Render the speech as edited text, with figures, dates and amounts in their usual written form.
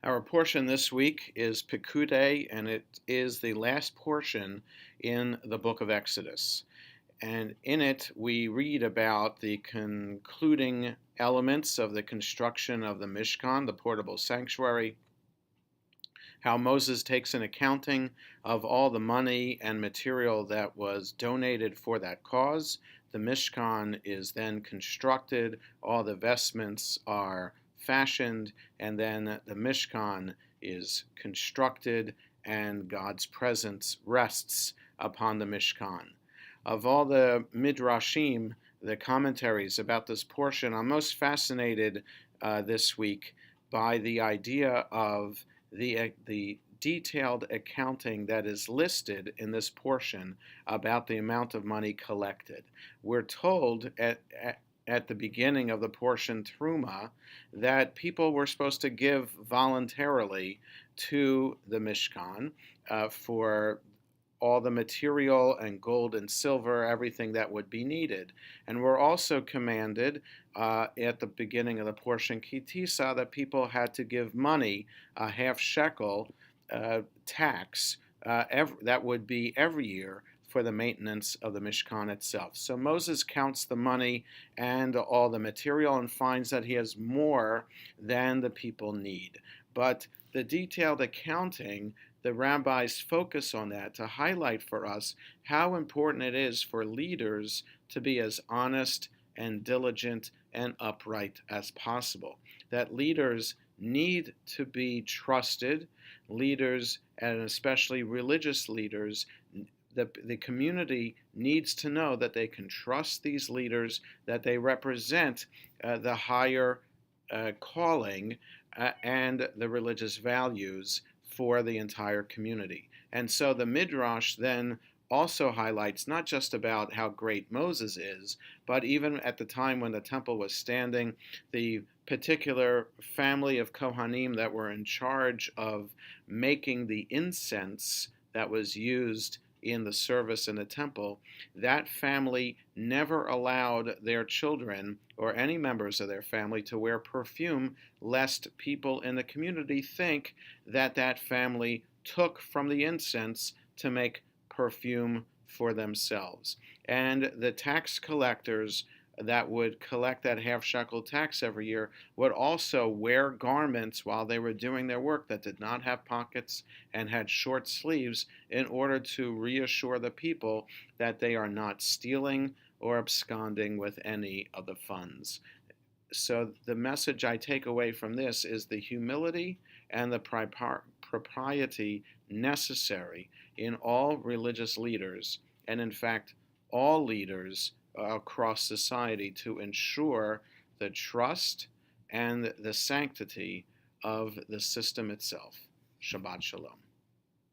Our portion this week is Pekudei, and it is the last portion in the book of Exodus. And in it, we read about the concluding elements of the construction of the Mishkan, the portable sanctuary, how Moses takes an accounting of all the money and material that was donated for that cause. The Mishkan is then constructed, all the vestments are fashioned, and then the Mishkan is constructed, and God's presence rests upon the Mishkan. Of all the midrashim, the commentaries about this portion, I'm most fascinated this week by the idea of the detailed accounting that is listed in this portion about the amount of money collected. We're told at the beginning of the portion Truma that people were supposed to give voluntarily to the Mishkan for all the material and gold and silver, everything that would be needed. And we're also commanded at the beginning of the portion Kitisa that people had to give money, a half shekel tax that would be every year for the maintenance of the Mishkan itself. So Moses counts the money and all the material and finds that he has more than the people need. But the detailed accounting, the rabbis focus on that to highlight for us how important it is for leaders to be as honest and diligent and upright as possible. That leaders need to be trusted. Leaders, and especially religious leaders, the community needs to know that they can trust these leaders, that they represent the higher calling and the religious values for the entire community. And so the Midrash then also highlights not just about how great Moses is, but even at the time when the temple was standing, the particular family of Kohanim that were in charge of making the incense that was used in the service in the temple, that family never allowed their children or any members of their family to wear perfume, lest people in the community think that that family took from the incense to make perfume for themselves. And the tax collectors that would collect that half shekel tax every year would also wear garments while they were doing their work that did not have pockets and had short sleeves in order to reassure the people that they are not stealing or absconding with any of the funds. So the message I take away from this is the humility and the propriety necessary in all religious leaders, and in fact all leaders across society, to ensure the trust and the sanctity of the system itself. Shabbat Shalom.